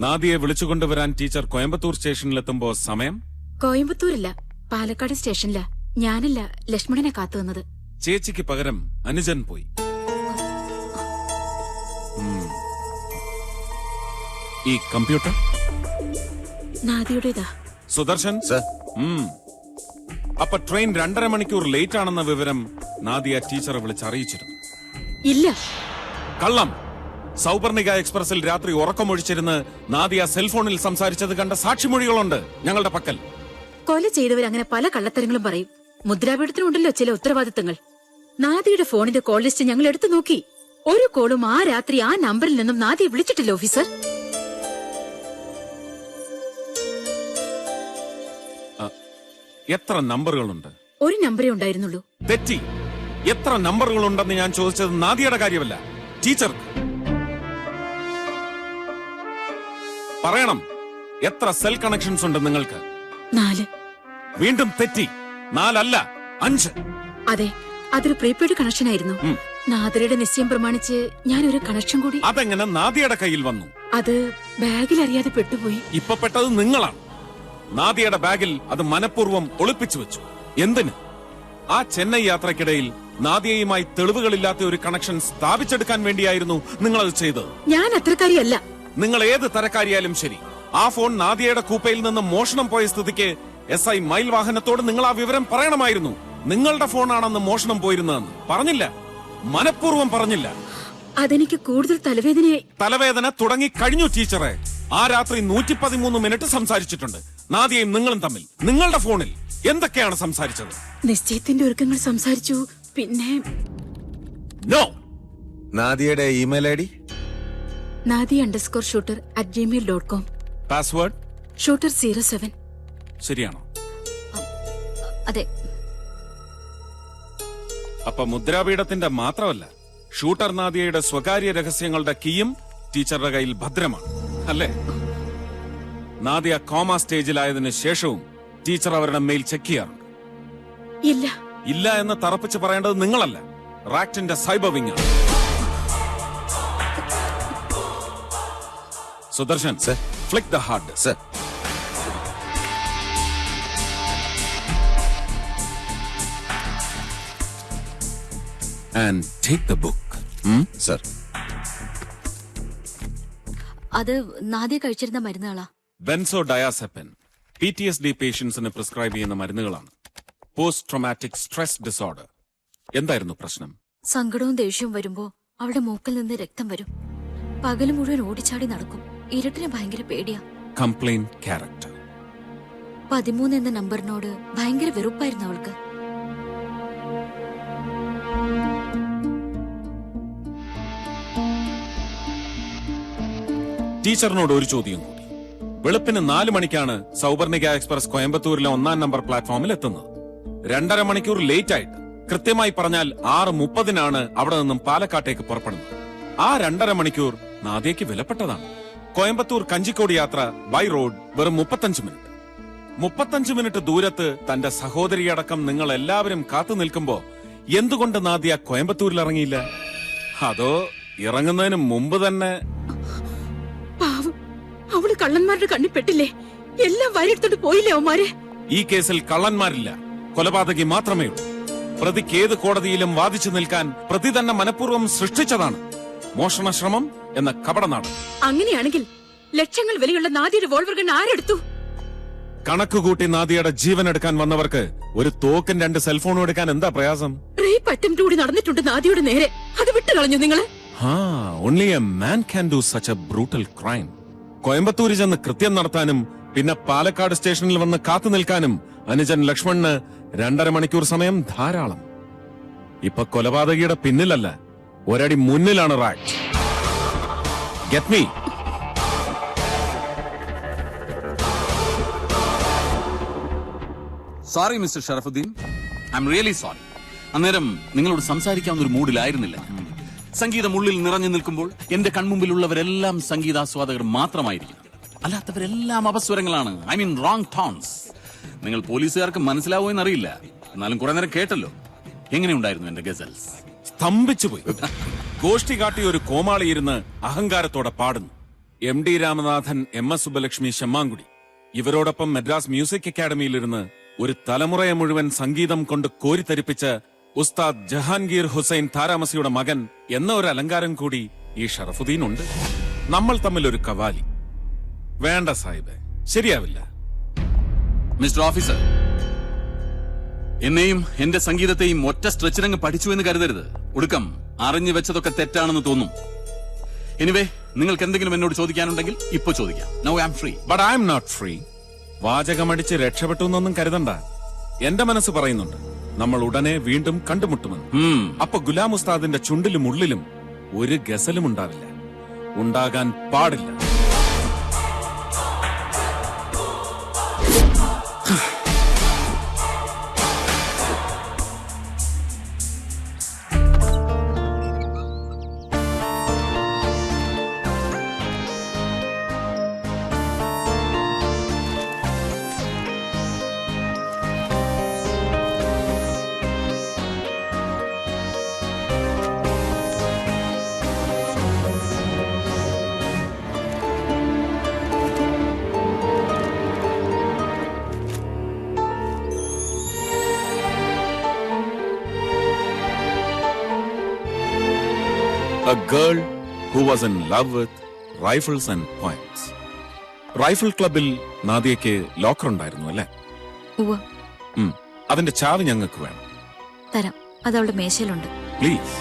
നാദിയെ വിളിച്ചുകൊണ്ടുവരാൻ teacher Coimbatore സ്റ്റേഷനിലെത്തുമ്പോ സമയം? കോയമ്പത്തൂരില്ല, പാലക്കാട് സ്റ്റേഷനില. ഞാനല്ല ലക്ഷ്മണനെ കാത്തുവന്നത്. ചേച്ചിക്ക് പകരം അനുജൻ പോയി. ഈ കമ്പ്യൂട്ടർ നാദിയുടേതാ. സുദർശൻ സർ. അപ്പൊ ട്രെയിൻ 2.5 മണിക്കൂർ ലേറ്റ് ആണെന്ന വിവരം നാദിയ ടീച്ചറെ വിളിച്ചറിയിച്ചിരുന്നു? ഇല്ല. കള്ളം. സൗപർണിക എക്സ്പ്രസിൽ രാത്രി ഉറക്കമൊഴിച്ചിരുന്ന് നാദിയ സെൽഫോണിൽ സംസാരിച്ചത് കണ്ട സാക്ഷിമൊഴികളുണ്ട് ഞങ്ങളുടെ പക്കൽ. കൊല ചെയ്തവർ അങ്ങനെ പല കള്ളത്തരങ്ങളും പറയും. മുദ്രാപീഠത്തിനുണ്ടല്ലോ ചില ഉത്തരവാദിത്തങ്ങൾ. നാദിയുടെ ഫോണിന്റെ കോൾ ലിസ്റ്റ് ഞങ്ങൾ എടുത്തു നോക്കി. ഒരു കോളും ആ രാത്രി ആ നമ്പറിൽ നിന്നും നാദിയെ വിളിച്ചിട്ടില്ല ഓഫീസർ. എത്ര നമ്പറുകളുണ്ട്? ഒരു നമ്പറേ ഉണ്ടായിരുന്നുള്ളൂ. തെറ്റി. എത്ര നമ്പറുകളുണ്ടെന്ന് ഞാൻ ചോദിച്ചത് നാദിയുടെ കാര്യമല്ല, ടീച്ചർക്ക്. പറയണം, എത്ര സെൽ കണക്ഷൻസ് ഉണ്ട് നിങ്ങൾക്ക്? 4. വീണ്ടും തെറ്റി. 4 അല്ല, 5. അതെ, അതൊരു പ്രീപെയ്ഡ് കണക്ഷൻ ആയിരുന്നു. നാദിയുടെ നിശ്ചയം പ്രമാണിച്ച് ഞാനൊരു കണക്ഷൻ കൂടി. അതെങ്ങനെ നാദിയുടെ കയ്യിൽ വന്നു? അത് ബാഗിൽ അറിയാതെ പെട്ടുപോയി. ഇപ്പൊ പെട്ടത് നിങ്ങളാണ്. നാദിയുടെ ബാഗിൽ അത് മനഃപൂർവ്വം ഒളിപ്പിച്ചു വെച്ചു. എന്തിന്? ആ ചെന്നൈ യാത്രക്കിടയിൽ നാദിയയുമായി തെളിവുകളില്ലാത്ത ഒരു കണക്ഷൻ സ്ഥാപിച്ചെടുക്കാൻ വേണ്ടിയായിരുന്നു നിങ്ങളത് ചെയ്തത്. ഞാൻ അത്രക്കാരിയല്ല. നിങ്ങൾ ഏത് തരക്കാരിയാലും ശരി, ആ ഫോൺ നാദിയയുടെ കൂപ്പയിൽ നിന്ന് മോഷണം പോയ സ്ഥിതിക്ക് SI മൈൽ വാഹനത്തോട് നിങ്ങൾ ആ വിവരം പറയണമായിരുന്നു. നിങ്ങളുടെ ഫോണാണെന്ന് മോഷണം പോയിരുന്നതെന്ന് പറഞ്ഞില്ല. മനഃപൂർവ്വം പറഞ്ഞില്ല. അതെനിക്ക് കൂടുതൽ തലവേദനയായി. തലവേദന തുടങ്ങി കഴിഞ്ഞു ടീച്ചറെ. ആ രാത്രി 113 മിനിറ്റ് സംസാരിച്ചിട്ടുണ്ട് നാദിയയും നിങ്ങളും തമ്മിൽ. നിങ്ങളുടെ ഫോണിൽ എന്തൊക്കെയാണ് സംസാരിച്ചത്? നിശ്ചയത്തിന്റെ ഒരുക്കങ്ങൾ സംസാരിച്ചു. പിന്നെ നോ. നാദിയയുടെ email ID? nadia_shooter@gmail.com. Password? shooter 07. ശരിയാണോ? അതെ. അപ്പൊ മുദ്രാപീഠത്തിന്റെ മാത്രമല്ല, ഷൂട്ടർ നാദിയയുടെ സ്വകാര്യ രഹസ്യങ്ങളുടെ കീയും ടീച്ചറുടെ കയ്യിൽ ഭദ്രമാണ് അല്ലേ? നാദിയ കോമ സ്റ്റേജിലായതിനു ശേഷവും ടീച്ചർ അവരുടെ മെയിൽ ചെക്ക് ചെയ്യാറുണ്ട്? ഇല്ല. ഇല്ല എന്ന് തറപ്പിച്ച് പറയേണ്ടത് നിങ്ങളല്ല, റാക്റ്റിന്റെ cyber wing. Sudarshan, flick the hard disk. Sir. And take the book. Sir. അത് നാദിയ കഴിച്ചിരുന്ന മരുന്നുകളാ. ബെൻസോഡയാസെപ്പൻ PTSD പേഷ്യൻസിന് പ്രിസ്ക്രൈബ് ചെയ്യുന്ന മരുന്നുകളാണ്. Post traumatic stress disorder. എന്തായിരുന്നു പ്രശ്നം? സങ്കടവും ദേഷ്യവും വരുമ്പോ അവളുടെ മൂക്കിൽ നിന്ന് രക്തം വരും. പകല് മുഴുവൻ ഓടിച്ചാടി നടക്കും. ഇരുട്ടിന് ഭയങ്കര പേടിയാ. Complaint character. 13 എന്ന നമ്പറിനോട് ഭയങ്കര വെറുപ്പായിരുന്നു അവൾക്ക്. ടീച്ചറിനോട് ഒരു ചോദ്യം കൂടി. വെളുപ്പിന് 4 മണിക്കാണ് സൗപർണിക എക്സ്പ്രസ് കോയമ്പത്തൂരിലെ 1-ാം നമ്പർ പ്ലാറ്റ്ഫോമിൽ എത്തുന്നത്. 2.5 മണിക്കൂർ ലേറ്റ് ആയിട്ട്, കൃത്യമായി പറഞ്ഞാൽ 6:30-നാണ് അവിടെ നിന്നും പാലക്കാട്ടേക്ക് പുറപ്പെടുന്നത്. ആ 2.5 മണിക്കൂർ നാദിയയ്ക്ക് വിലപ്പെട്ടതാണ്. കോയമ്പത്തൂർ കഞ്ചിക്കോട് യാത്ര ബൈ റോഡ് വെറും 35 മിനിറ്റ്. 35 മിനിറ്റ് ദൂരത്ത് തന്റെ സഹോദരിയടക്കം നിങ്ങൾ എല്ലാവരും കാത്തു നിൽക്കുമ്പോ എന്തുകൊണ്ട് നാദിയ കോയമ്പത്തൂരിൽ ഇറങ്ങിയില്ല? അതോ ഇറങ്ങുന്നതിന് മുമ്പ് തന്നെ? പാവം, അവള് കള്ളന്മാരുടെ കണ്ണി പെട്ടില്ലേ? എല്ലാം വരിയെടുത്തോണ്ട് പോയില്ലേ അവന്മാര്? ഈ കേസിൽ കള്ളന്മാരില്ല, കൊലപാതകി മാത്രമേ ഉള്ളൂ. പ്രതിക്ക് ഏത് കോടതിയിലും വാദിച്ചു നിൽക്കാൻ പ്രതി തന്നെ മനഃപൂർവ്വം സൃഷ്ടിച്ചതാണ് മോഷണ ശ്രമം എന്ന കപടനാട്. അങ്ങനെയാണെങ്കിൽ ലക്ഷങ്ങൾ വിലയുള്ള നാദിയുടെ റിവോൾവർ ഗൺ ആരെടുത്തു? കണക്കുകൂട്ടി നാദിയുടെ ജീവൻ എടുക്കാൻ വന്നവർക്ക് ഒരു തോക്കും 2 സെൽഫോണും എടുക്കാൻ എന്താ പ്രയാസം? റേപ്പ് അറ്റംപ്റ്റ് കൂടി നടന്നിട്ടുണ്ട് നാദിയുടെ നേരെ. അത് വിട്ടുകളഞ്ഞു നിങ്ങള്? only a man can do such a brutal crime. കോയമ്പത്തൂരിൽ ചെന്ന് കൃത്യം നടത്താനും പിന്നെ പാലക്കാട് സ്റ്റേഷനിൽ വന്ന് കാത്തു നിൽക്കാനും അനുജൻ ലക്ഷ്മണന് 2.5 മണിക്കൂർ സമയം ധാരാളം. ഇപ്പൊ കൊലപാതകിയുടെ പിന്നിലല്ല, ഒരടി മുന്നിലാണ് RACT. Get me? Sorry Mister Sharafuddin, I'm really sorry. അന്നേരം നിങ്ങളോട് സംസാരിക്കാവുന്ന ഒരു മൂഡിലായിരുന്നില്ല. സംഗീതം ഉള്ളിൽ നിറഞ്ഞു നിൽക്കുമ്പോൾ എന്റെ കൺമുമ്പിലുള്ളവരെല്ലാം സംഗീതാസ്വാദകർ മാത്രമായിരിക്കും. അല്ലാത്തവരെല്ലാം അപസ്വരങ്ങളാണ്. I mean wrong tones. നിങ്ങൾ പോലീസുകാർക്ക് മനസ്സിലാവോ എന്നറിയില്ല, എന്നാലും കുറെ നേരം കേട്ടല്ലോ. എങ്ങനെയുണ്ടായിരുന്നു എന്റെ ഗസൽസ്? സ്തംഭിച്ചുപോയി. ഗോഷ്ടി കാട്ടി ഒരു കോമാളി ഇരുന്ന് അഹങ്കാരത്തോടെ പാടുന്നു. MD രാമനാഥൻ, MS സുബ്ബലക്ഷ്മി, ശമ്മാങ്കുടി ഇവരോടൊപ്പം മദ്രാസ് മ്യൂസിക് അക്കാദമിയിലിരുന്ന് ഒരു തലമുറയെ മുഴുവൻ സംഗീതം കൊണ്ട് കോരിത്തരിപ്പിച്ച ഉസ്താദ് ജഹാംഗീർ ഹുസൈൻ താരാമസിയുടെ മകൻ എന്ന ഒരു അലങ്കാരം കൂടി ഈ ഷറഫുദ്ദീൻ ഉണ്ട്. നമ്മൾ തമ്മിൽ ഒരു കവാലി വേണ്ട സാഹിബേ, ശരിയാവില്ല. മിസ്റ്റർ ഓഫീസർ, എന്നെയും എന്റെ സംഗീതത്തെയും ഒറ്റ സ്ട്രെച്ചിനങ്ങ് പഠിച്ചു എന്ന് കരുതരുത്. ഒടുക്കം അറിഞ്ഞു വെച്ചതൊക്കെ തെറ്റാണെന്ന് തോന്നും. എനിവേ, നിങ്ങൾക്ക് എന്തെങ്കിലും എന്നോട് ചോദിക്കാനുണ്ടെങ്കിൽ ഇപ്പൊ ചോദിക്കാം. Now I am free. But I'm not free. വാചകമടിച്ച് രക്ഷപ്പെട്ടു എന്നൊന്നും കരുതണ്ട. എന്റെ മനസ്സ് പറയുന്നുണ്ട് നമ്മൾ ഉടനെ വീണ്ടും കണ്ടുമുട്ടുമെന്ന്. അപ്പൊ ഗുലാം ഉസ്താദിന്റെ ചുണ്ടിലും ഉള്ളിലും ഒരു ഗസലും ഉണ്ടാവില്ല, ഉണ്ടാകാൻ പാടില്ല. A girl who was in love with rifles and points. Rifle ക്ലബിൽ നാദിയയ്ക്ക് ലോക്കർ ഉണ്ടായിരുന്നു അല്ലേ? അതിന്റെ ചാവി ഞങ്ങൾക്ക് വേണം. തരാം, അത് അവളുടെ മേശയിലുണ്ട്. പ്ലീസ്.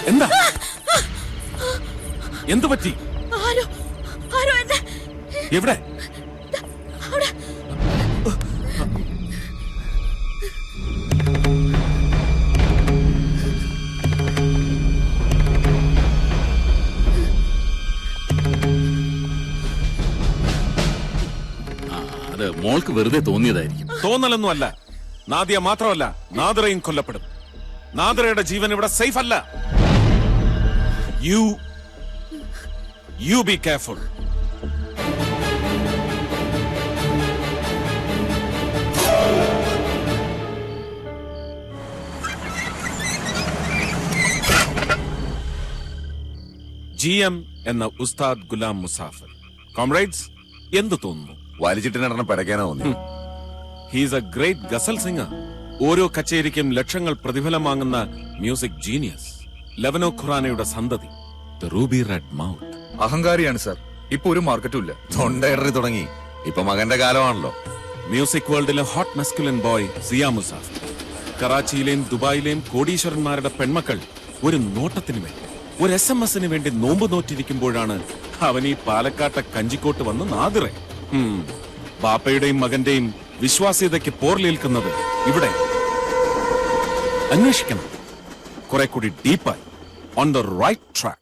എന്താ? എന്തു പറ്റി? എവിടെ? അത് മോൾക്ക് വെറുതെ തോന്നിയതായിരിക്കും. തോന്നലൊന്നും അല്ല. നാദിയ മാത്രമല്ല, നാദിറയും കൊല്ലപ്പെടും. നാദിറയുടെ ജീവൻ ഇവിടെ സേഫ് അല്ല. You be careful. GM എന്ന ഉസ്താദ് ഗുലാം മുസാഫിർ. കോംറേഡ്സ്, എന്തു തോന്നുന്നു? വലിച്ചിട്ടിനെണ്ണം പടയ്ക്കാനാ തോന്നി. He's A great ghazal singer. ഓരോ കച്ചേരിക്കും ലക്ഷങ്ങൾ പ്രതിഫലം വാങ്ങുന്ന മ്യൂസിക് ജീനിയസ്. ലവനോ ഖുറാനയുടെ സന്തതി. The ruby red mouth. അഹങ്കാരിയാണ് സാർ. ഇപ്പൊ ഒരു മാർക്കറ്റും ഇല്ല. തൊണ്ടയിടറി തുടങ്ങി. ഇപ്പൊ മകന്റെ കാലമാണല്ലോ. മ്യൂസിക് വേൾഡിലെ hot masculine boy Zia Musafir. കറാച്ചിയിലെയും ദുബായിലെയും കോടീശ്വരന്മാരുടെ പെൺമക്കൾ ഒരു നോട്ടത്തിന് വേണ്ടി, ഒരു SMS വേണ്ടി നോമ്പ് നോറ്റിരിക്കുമ്പോഴാണ് അവൻ ഈ പാലക്കാട്ടെ കഞ്ചിക്കോട്ട് വന്ന് നാദിറെ. ബാപ്പയുടെയും മകന്റെയും വിശ്വാസ്യതയ്ക്ക് പോർലേൽക്കുന്നത് ഇവിടെ. അന്വേഷിക്കണം കുറെ കൂടി ഡീപ്പായി. On the right track.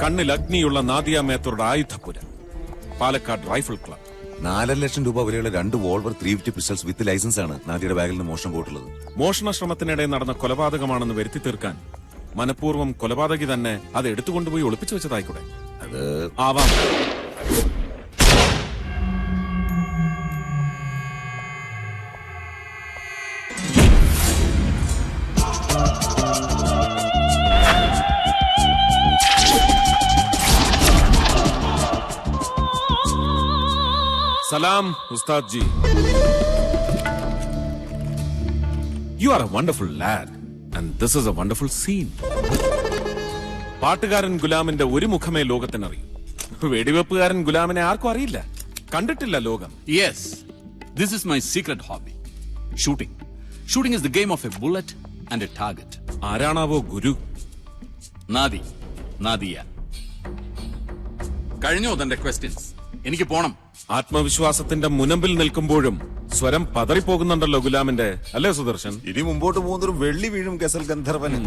കണ്ണിൽ അഗ്നിയുള്ള നാദിയ മേത്തറുടെ ആയുധപുര, പാലക്കാട് റൈഫിൾ ക്ലബ്. 4 ലക്ഷം രൂപ വിലയുള്ള 2 വോൾവർ 350 പിസ്റ്റൾസ് വിത്ത് ലൈസൻസ് ആണ് നാദിയുടെ ബാഗിൽ നിന്ന് മോഷണം പോയിട്ടുള്ളത്. മോഷണ ശ്രമത്തിനിടെ നടന്ന കൊലപാതകമാണെന്ന് വരുത്തി തീർക്കാൻ മനഃപൂർവ്വം കൊലപാതകി തന്നെ അത് എടുത്തുകൊണ്ടുപോയി ഒളിപ്പിച്ചു വെച്ചതായിക്കൂടെ? അത് ആവാം. സലാം ഉസ്താദ് ji. You are a wonderful lad and this is a wonderful scene. പാട്ടുകാരൻ ഗുലാമിന്റെ ഒരു മുഖമേ ലോകത്തിനറിയൂ. വെടിവെപ്പുകാരൻ ഗുലാമിനെ ആർക്കും അറിയില്ല, കണ്ടിട്ടില്ല ലോകം. Yes, this is my secret hobby, shooting. Shooting is the game of a bullet and a target. ആരാണാവോ ഗുരു? നാദിയ. കഴിഞ്ഞോ തന്റെ ക്വസ്റ്റ്യൻസ്? എനിക്ക് പോണം. ആത്മവിശ്വാസത്തിന്റെ മുനമ്പിൽ നിൽക്കുമ്പോഴും സ്വരം പതറിപ്പോകുന്നുണ്ടല്ലോ ഗുലാമിന്റെ, അല്ലേ സുദർശൻ? ഇനി മുമ്പോട്ട് പോകുന്നൊരു വെള്ളി വീഴും ഗസൽ ഗന്ധർവന്.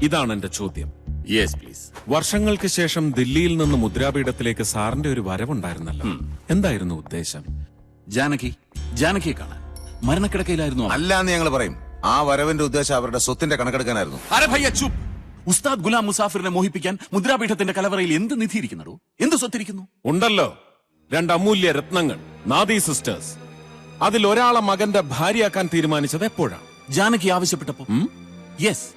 ഇതാണ് എന്റെ ചോദ്യം. Yes please. വർഷങ്ങൾക്ക് ശേഷം ദില്ലിയിൽ നിന്ന് മുദ്രാപീഠത്തിലേക്ക് സാറിന്റെ ഒരു വരവുണ്ടായിരുന്നല്ലോ, എന്തായിരുന്നു ഉദ്ദേശം? ജാനകിയെ കാണാൻ. മരണക്കിടക്കയിലായിരുന്നു അവൾ. അല്ലാന്ന് ഞങ്ങൾ പറയും. ആ വരവിന്റെ ഉദ്ദേശം അവരുടെ സ്വത്തിന്റെ കണക്കെടുക്കാനായിരുന്നു. അരെ ഭയ്യ ചുപ്. ഉസ്താദ് ഗുലാം മുസാഫിറിനെ മോഹിപ്പിക്കാൻ മുദ്രാപീഠത്തിന്റെ കലവറയിൽ എന്ത് നിധിയിരിക്കുന്നു, എന്ത് സ്വത്തിരിക്കുന്നു? ഉണ്ടല്ലോ, 2 അമൂല്യ രത്നങ്ങൾ, നാദി സിസ്റ്റേഴ്സ്. അതിൽ ഒരാളെ മകന്റെ ഭാര്യയാക്കാൻ തീരുമാനിച്ചത് എപ്പോഴാണ്? ജാനകി ആവശ്യപ്പെട്ടപ്പോ. യെസ്,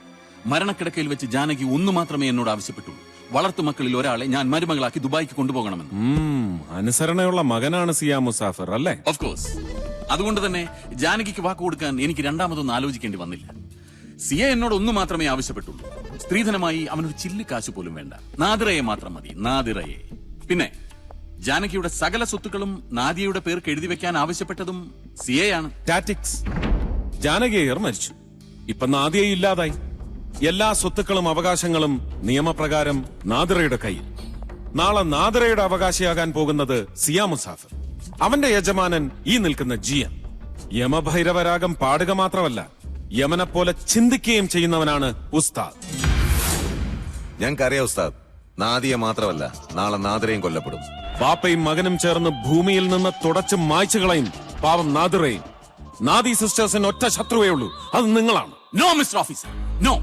മരണക്കിടക്കയിൽ വെച്ച് ജാനകി ഒന്ന് മാത്രമേ എന്നോട് ആവശ്യപ്പെട്ടുള്ളൂ. വളർത്തുമക്കളിൽ ഒരാളെ ഞാൻ മരുമകളാക്കി ദുബായിക്ക് കൊണ്ടുപോകണമെന്ന്. അനുസരണയുള്ള മകനാണ് സിയാ മുസാഫിർ, അല്ലേ? Of course. അതുകൊണ്ട് തന്നെ ജാനകിക്ക് വാക്ക് കൊടുക്കാൻ എനിക്ക് രണ്ടാമതൊന്നും ആലോചിക്കേണ്ടി വന്നില്ല. സിയ എന്നോട് ഒന്ന് മാത്രമേ ആവശ്യപ്പെട്ടുള്ളൂ. സ്ത്രീധനമായി അവനൊരു ചില്ല് കാശ് പോലും വേണ്ട. നാദിറയെ മാത്രം മതി, നാദിറയെ. പിന്നെ ജാനകിയുടെ സകല സ്വത്തുക്കളും നാദിയയുടെ പേർക്ക് എഴുതി വെക്കാൻ ആവശ്യപ്പെട്ടതും സിയയാണ്. ടാറ്റിക്സ്. ജാനകിയർ മരിച്ചു, ഇപ്പൊ നാദിയ ഇല്ലാതായി. എല്ലാ സ്വത്തുക്കളും അവകാശങ്ങളും നിയമപ്രകാരം നാദിറയുടെ കയ്യിൽ. നാളെ നാദിറയുടെ അവകാശിയാകാൻ പോകുന്നത് സിയാ മുസാഫിർ. അവന്റെ യജമാനൻ ഈ നിൽക്കുന്ന ജിയൻ. യമഭൈരവരാഗം പാടുക മാത്രമല്ല, യമനെ പോലെ ചിന്തിക്കുകയും ചെയ്യുന്നവനാണ് ഉസ്താദ്. ഞങ്ങൾക്കറിയാം ഉസ്താദ്, നാദിയ മാത്രമല്ല നാളെ നാദിറയും കൊല്ലപ്പെടും. ബാപ്പയും മകനും ചേർന്ന് ഭൂമിയിൽ നിന്ന് തുടച്ച് മായ്ച്ചു കളയും പാവം നാദിറയും. നാദി സിസ്റ്റേഴ്സിന് ഒറ്റ ശത്രുവേ ഉള്ളൂ, അത് നിങ്ങളാണ്. No Mister officer, no.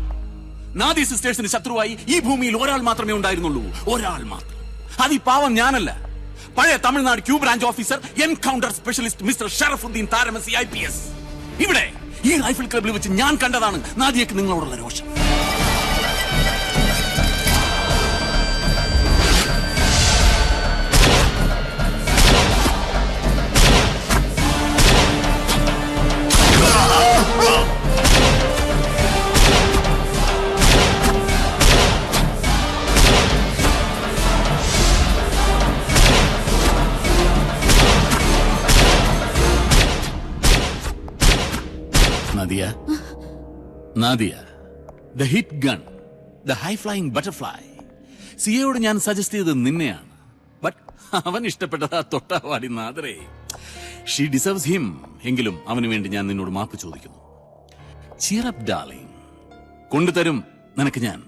Nadi സിസ്റ്റേഴ്സിന് ശത്രുവായി ഈ ഭൂമിയിൽ ഒരാൾ മാത്രമേ ഉണ്ടായിരുന്നുള്ളൂ, ഒരാൾ മാത്രം. അത് ഈ പാവം ഞാനല്ല, പഴയ Tamil Nadu Q branch officer, encounter specialist mister Sharafuddin Taramasi IPS. ഇവിടെ ഈ റൈഫിൾ ക്ലബിൽ വെച്ച് ഞാൻ കണ്ടതാണ് നാദിയക്ക് നിങ്ങളോടുള്ള രോഷം. Nadia, the hit gun, the high flying butterfly. സിയയോട് ഞാൻ സജസ്റ്റ് ചെയ്തത് നിന്നെയാണ്. ബട്ട് അവൻ ഇഷ്ടപ്പെട്ടത് ആ തൊട്ടാവാടി നാദിറേ. She deserves him. എങ്കിലും അവന് വേണ്ടി ഞാൻ നിന്നോട് മാപ്പ് ചോദിക്കുന്നു. Cheer up darling. കൊണ്ടുതരും നിനക്ക് ഞാൻ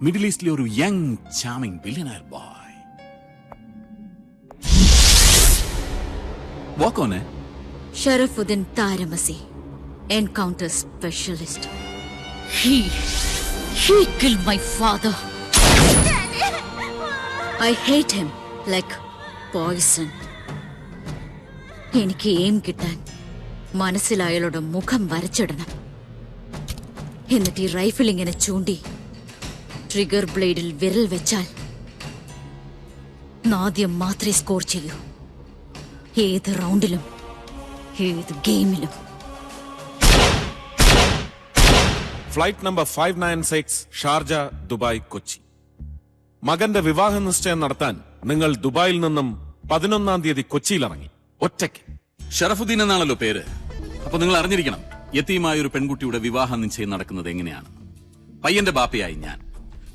മിഡിൽ ഈസ്റ്റിലെ ഒരു young charming billionaire boy. Walk on. Sharafuddin Taramasi, encounter specialist. He killed my father. I hate him like poison. എനിക്ക് എയിം കിട്ടാൻ മനസ്സിൽ അയാളുടെ മുഖം വരച്ചിടണം. എന്നിട്ട് ഈ റൈഫിൾ ഇങ്ങനെ ചൂണ്ടി ട്രിഗർ ബ്ലേഡിൽ വിരൽ വെച്ചാൽ നാദ്യം മാത്രമേ സ്കോർ ചെയ്യൂ. ഏത് റൗണ്ടിലും ഏത് ഗെയിമിലും. Flight number 596 Sharjah, Dubai, Kochi. മകന്റെ വിവാഹ നിശ്ചയം നടത്താൻ നിങ്ങൾ ദുബായിൽ നിന്നും 11-ാം തീയതി കൊച്ചിയിൽ ഇറങ്ങി, ഒറ്റയ്ക്ക്. ഷറഫുദ്ദീൻ എന്നാണല്ലോ പേര്. അപ്പൊ നിങ്ങൾ അറിഞ്ഞിരിക്കണം, യതീമായ ഒരു പെൺകുട്ടിയുടെ വിവാഹ നിശ്ചയം നടക്കുന്നത് എങ്ങനെയാണ്. പയ്യന്റെ ബാപ്പയായി ഞാൻ.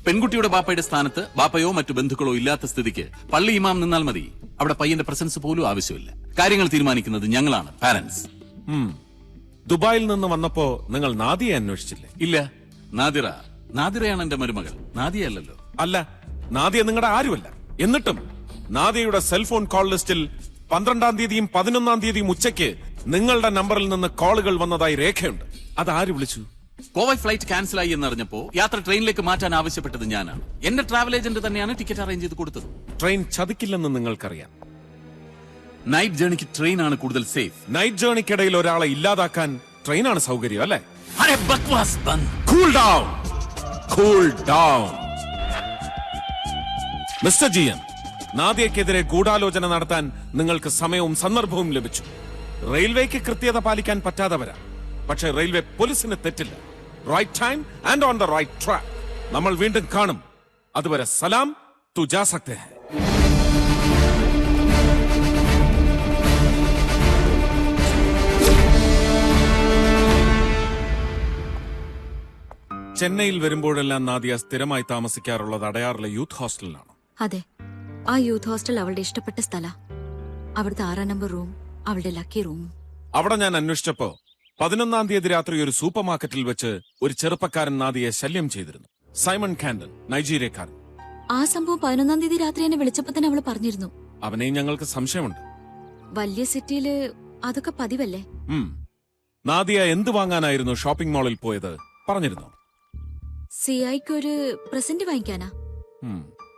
പെൺകുട്ടിയുടെ ബാപ്പയുടെ സ്ഥാനത്ത് ബാപ്പയോ മറ്റു ബന്ധുക്കളോ ഇല്ലാത്ത സ്ഥിതിക്ക് പള്ളി ഇമാം നിന്നാൽ മതി. അവിടെ പയ്യന്റെ പ്രസൻസ് പോലും ആവശ്യമില്ല. കാര്യങ്ങൾ തീരുമാനിക്കുന്നത് ഞങ്ങളാണ്, പാരന്റ്സ്. ദുബായിൽ നിന്ന് വന്നപ്പോ നിങ്ങൾ നാദിയെ അന്വേഷിച്ചില്ലേ? ഇല്ല. നാദിറയാണ് എന്റെ മരുമകൾ, നാദിയല്ലോ. അല്ല, നാദിയ നിങ്ങളുടെ ആരുമല്ല. എന്നിട്ടും നാദിയയുടെ സെൽഫോൺ കോൾ ലിസ്റ്റിൽ 12-ാം തീയതിയും 11-ാം തീയതിയും ഉച്ചയ്ക്ക് നിങ്ങളുടെ നമ്പറിൽ നിന്ന് കോളുകൾ വന്നതായി രേഖയുണ്ട്. അത് ആര് വിളിച്ചു? കോവൈ ഫ്ലൈറ്റ് ക്യാൻസലായി എന്നറിഞ്ഞപ്പോ യാത്ര ട്രെയിനിലേക്ക് മാറ്റാൻ ആവശ്യപ്പെട്ടത് ഞാനാണ്. എന്റെ ട്രാവൽ ഏജന്റ് തന്നെയാണ് ടിക്കറ്റ് അറേഞ്ച് ചെയ്ത് കൊടുത്തത്. ട്രെയിൻ ചതിക്കില്ലെന്ന് നിങ്ങൾക്കറിയാം. നൈറ്റ് ജേണിക്ക് ട്രെയിനാണ് കൂടുതൽ സേഫ്. നൈറ്റ് ജേണിക്കിടയിൽ ഒരാളെ ഇല്ലാതാക്കാൻ ട്രെയിനാണ് സൗകര്യം, അല്ലേ? Cool down, cool down. Mister Jiyan, നാദിയക്കെതിരെ ഗൂഢാലോചന നടത്താൻ നിങ്ങൾക്ക് സമയവും സന്ദർഭവും ലഭിച്ചു. റെയിൽവേക്ക് കൃത്യത പാലിക്കാൻ പറ്റാതെ വരാം, പക്ഷേ റെയിൽവേ പോലീസിന് തെറ്റില്ല. Right time and on the right track. നമ്മൾ വീണ്ടും കാണും. അതുവരെ സലാം. തു ജാ സക്തേ ഹൈ. ചെന്നൈയിൽ വരുമ്പോഴെല്ലാം നാദിയ സ്ഥിരമായി താമസിക്കാറുള്ളത് അടയാറിലെ യൂത്ത് ഹോസ്റ്റലിലാണ്. അതെ, ആ യൂത്ത് ഹോസ്റ്റൽ അവളുടെ ഇഷ്ടപ്പെട്ട സ്ഥല. അവിടുത്തെ 6 നമ്പർ റൂം അവളുടെ ലക്കി റൂം. അവിടെ ഞാൻ അന്വേഷിച്ചപ്പോ 11-ാം തീയതി രാത്രി ഒരു സൂപ്പർ മാർക്കറ്റിൽ വെച്ച് ഒരു ചെറുപ്പക്കാരൻ നാദിയെ ശല്യം ചെയ്തിരുന്നു. സൈമൺ കാൻഡൽ, നൈജീരിയക്കാരൻ. ആ സംഭവം 11-ാം തീയതി രാത്രി എന്നെ വിളിച്ചപ്പോ തന്നെ അവള് പറഞ്ഞിരുന്നു. അവനെയും ഞങ്ങൾക്ക് സംശയമുണ്ട്. വലിയ സിറ്റിയില് അതൊക്കെ പതിവല്ലേ? നാദിയ എന്ത് വാങ്ങാനായിരുന്നു ഷോപ്പിംഗ് മാളിൽ പോയത് പറഞ്ഞിരുന്നു? സിഐക്ക് ഒരു പ്രസന്റ് വാങ്ങിക്കാനാ.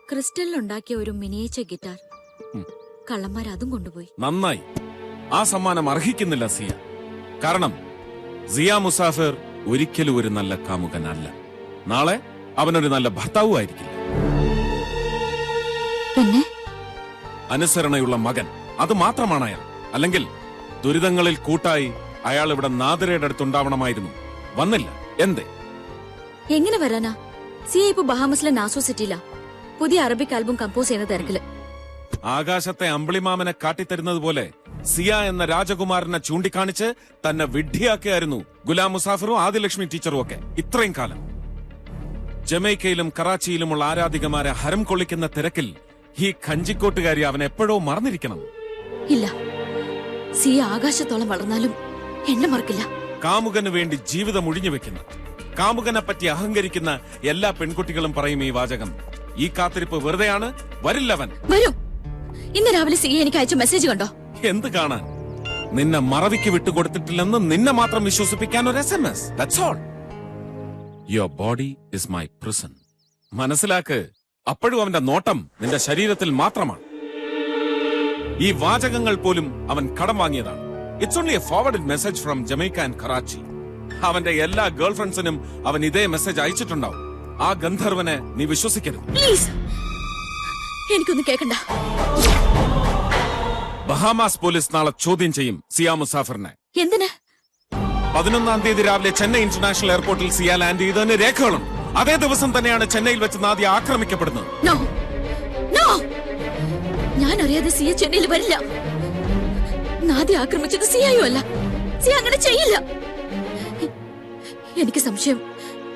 ക്രിസ്റ്റലിലുണ്ടാക്കിയ ഒരു മിനിയേച്ചർ ഗിറ്റാർ. കള്ളന്മാർ അതും കൊണ്ടുപോയി. നന്നായി. ആ സമ്മാനം അർഹിക്കുന്നില്ല സിയ. കാരണം സിയ മുസാഫിർ ഒരിക്കലും ഒരു നല്ല കാമുകനല്ല. നാളെ അവനൊരു നല്ല ഭർത്താവും ആയിരിക്കില്ല. പിന്നെ അനുസരണയുള്ള മകൻ, അത് മാത്രമാണ് അയാൾ. അല്ലെങ്കിൽ ദുരിതങ്ങളിൽ കൂട്ടായി അയാൾ ഇവിടെ നാദിരയുടെ അടുത്തുണ്ടാവണമായിരുന്നു. വന്നില്ല. എന്തേ? എങ്ങനെ വരാനാ? സിഐ ഇപ്പൊ ബഹാമസിലെ നാസോ സിറ്റിയിലാ. പുതിയ അറബിക് ആൽബം കമ്പോസ് ചെയ്യുന്ന തിരക്കില്. ആകാശത്തെ അമ്പിളിമാമനെ കാട്ടിത്തരുന്നത് പോലെ സിയ എന്ന രാജകുമാരനെ ചൂണ്ടിക്കാണിച്ച് തന്നെ വിഡ്ഢിയാക്കിയായിരുന്നു ഗുലാം മുസാഫിറും ആദിലക്ഷ്മി ടീച്ചറും ഒക്കെ ഇത്രയും കാലം. ജമൈക്കയിലും കറാച്ചിയിലുമുള്ള ആരാധികമാരെ ഹരം കൊള്ളിക്കുന്ന തിരക്കിൽ ഈ കഞ്ചിക്കോട്ടുകാരി അവൻ എപ്പോഴോ മറന്നിരിക്കണം. ഇല്ല, സിയ ആകാശത്തോളം വളർന്നാലും എന്നെ മറക്കില്ല. കാമുകന് വേണ്ടി ജീവിതം ഒഴിഞ്ഞു വെക്കുന്ന, കാമുകനെ പറ്റി അഹങ്കരിക്കുന്ന എല്ലാ പെൺകുട്ടികളും പറയും ഈ വാചകം. ഈ കാത്തിരിപ്പ് വെറുതെയാണ്. വരില്ലവൻ. വരും. ഇന്ന് രാവിലെ സിയ എനിക്ക് അയച്ച മെസ്സേജ് കണ്ടോ? എന്ത് കാണാൻ? നിന്നെ മറവിക്ക് വിട്ടുകൊടുത്തിട്ടില്ലെന്ന് നിന്നെ മാത്രം വിശ്വസിപ്പിക്കാൻ ഒരു SMS. That's all. Your body is my prison. മനസ്സിലാക്ക്. അപ്പോഴും അവന്റെ നോട്ടം നിന്റെ ശരീരത്തിൽ മാത്രമാണ്. ഈ വാചകങ്ങൾ പോലും അവൻ കടം വാങ്ങിയതാണ്. It's only A forwarded message from Jamaica and Karachi. അവന്റെ എല്ലാ ഗേൾഫ്രണ്ട്സിനും അവൻ ഇതേ മെസ്സേജ് അയച്ചിട്ടുണ്ടാവും. ആ ഗന്ധർവനെ നീ വിശ്വസിക്കരുത്. പ്ലീസ്, എനിക്കൊന്നും കേൾക്കണ്ട. ബഹാമാസ് പോലീസ് നാളെ ചോദ്യം ചെയ്യും സിയ മുസാഫിറിനെ. എന്തിന്? 11-ാം തീയതി രാവിലെ ചെന്നൈ ഇന്റർനാഷണൽ എയർപോർട്ടിൽ സിയ ലാൻഡ് ചെയ്തതിന് രേഖകളും. അതേ ദിവസം തന്നെയാണ് ചെന്നൈയിൽ വെച്ച് നാദിയ ആക്രമിക്കപ്പെടുന്നത്. നോ, നോ, ഞാൻ അറിയാതെ സിയ ചെന്നൈയിൽ വരില്ല. നാദിയ ആക്രമിച്ചത് സിയയോ അല്ല. സിയ അങ്ങനെ ചെയ്യില്ല. എനിക്ക് സംശയം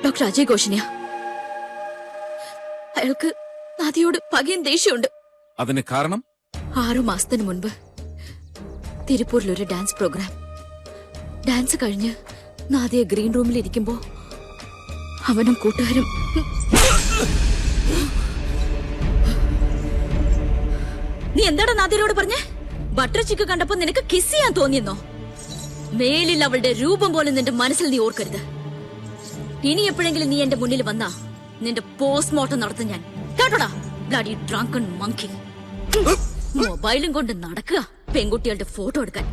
ഡോക്ടർ അജയ് ഘോഷിനെയാ. അയാൾക്ക് നാദിയോട് പകയും ദേഷ്യമുണ്ട്. അതിന് കാരണം 6 മാസത്തിന് മുൻപ് തിരുപ്പൂരിൽ ഒരു ഡാൻസ് പ്രോഗ്രാം. ഡാൻസ് കഴിഞ്ഞ് നാദിയ ഗ്രീൻ റൂമിൽ ഇരിക്കുമ്പോ അവനും കൂട്ടുകാരും നീ എന്താടാ നാദിയോട് പറഞ്ഞേ? ബട്ടർ ചിക്ക് കണ്ടപ്പോ നിനക്ക് കിസ് ചെയ്യാൻ തോന്നിയെന്നോ? മേലിൽ അവളുടെ രൂപം പോലും നിന്റെ മനസ്സിൽ നീ ഓർക്കരുത്. ഇനി എപ്പോഴെങ്കിലും നീ എന്റെ മുന്നിൽ വന്നാ നിന്റെ പോസ്റ്റ്മോർട്ടം നടത്തും ഞാൻ. കേട്ടോടാ, ബ്ലഡി ഡ്രങ്കൺ മങ്കി. മൊബൈലും കൊണ്ട് നടക്കുക പെൺകുട്ടികളുടെ ഫോട്ടോ എടുക്കാൻ.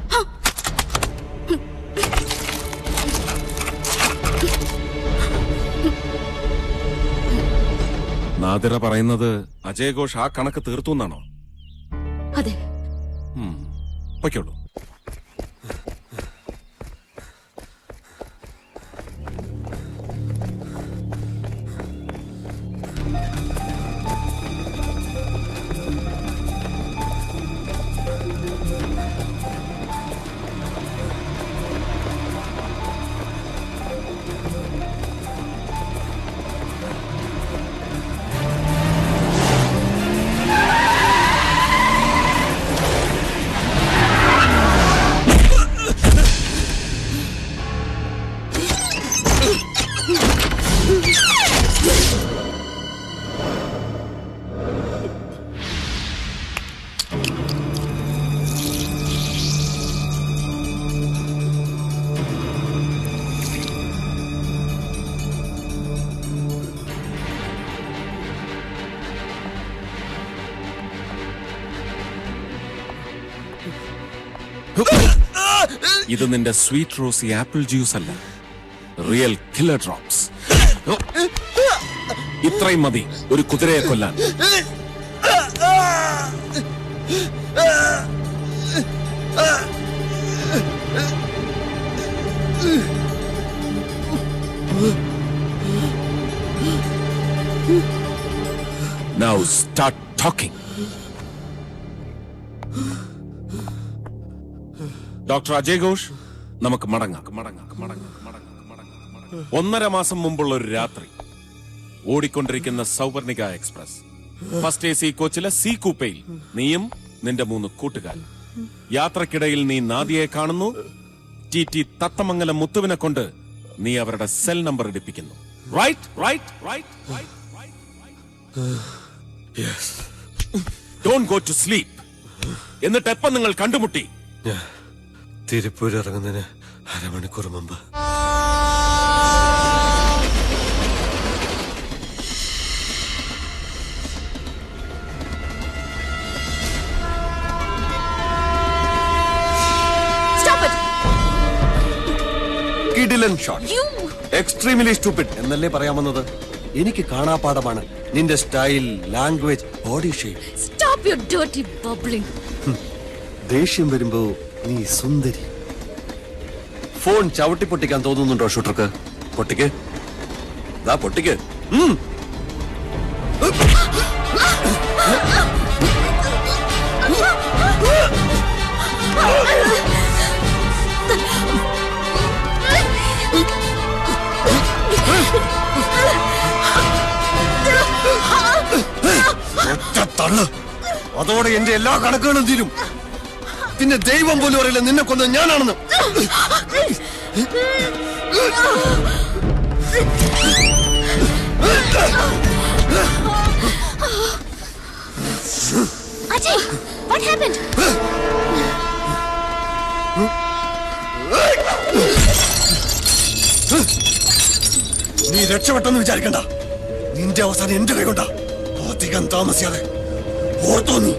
നാദിറ പറയുന്നത് അജയ് ഘോഷ് ആ കണക്ക് തീർത്തു എന്നാണോ? അതെ. പൊയ്ക്കോളൂ. ഇത് നിന്റെ സ്വീറ്റ് റോസി ആപ്പിൾ ജ്യൂസ് അല്ല, റിയൽ കില്ലർ ഡ്രോപ്സ്. ഇത്രയും മതി ഒരു കുതിരയെ കൊല്ലാൻ. Now start talking. Doctor Ajay Ghosh, നമുക്ക് മടങ്ങാം. 1.5 മാസം മുമ്പുള്ള ഒരു രാത്രി ഓടിക്കൊണ്ടിരിക്കുന്ന സൗവർണിക എക്സ്പ്രസ് ഫസ്റ്റ് AC കോച്ചിലെ സി കൂപ്പയിൽ നീയും നിന്റെ 3 കൂട്ടുകാരും. യാത്രക്കിടയിൽ നീ നാദിയെ കാണുന്നു. TT തത്തമംഗലം മുത്തുവിനെ കൊണ്ട് നീ അവരുടെ സെൽ നമ്പർ എടുപ്പിക്കുന്നു. Right? Don't go to sleep. എന്നിട്ട് എപ്പം നിങ്ങൾ കണ്ടുമുട്ടി? തിരുപ്പൂർ ഇറങ്ങുന്നതിന് 1/2 മണിക്കൂർ മുമ്പ്. കിടിലൻ ഷോട്ട്. എക്സ്ട്രീംലി സ്റ്റുപ്പിഡ് എന്നല്ലേ പറയാമെന്നത്? എനിക്ക് കാണാപ്പാടമാണ് നിന്റെ style, language, body shape. Stop your dirty bubbling. ദേഷ്യം വരുമ്പോ നീ സുന്ദരി. ഫോൺ ചവിട്ടി പൊട്ടിക്കാൻ തോന്നുന്നുണ്ടോ ഷൂട്ടർക്ക്? പൊട്ടിക്ക്, ദാ പൊട്ടിക്ക്. തള്ളു, അതോടെ എന്റെ എല്ലാ കണക്കുകളും തീരും. പിന്നെ ദൈവം പോലും അറിയില്ല നിന്നെ കൊന്ന ഞാനാണെന്ന്. Ajay, what happened? നീ രക്ഷപ്പെട്ടെന്ന് വിചാരിക്കണ്ട. നിന്റെ അവസാനം എന്റെ കൈ കൊണ്ടാ. അധികം താമസിയാതെ ഓർത്തോ നീ.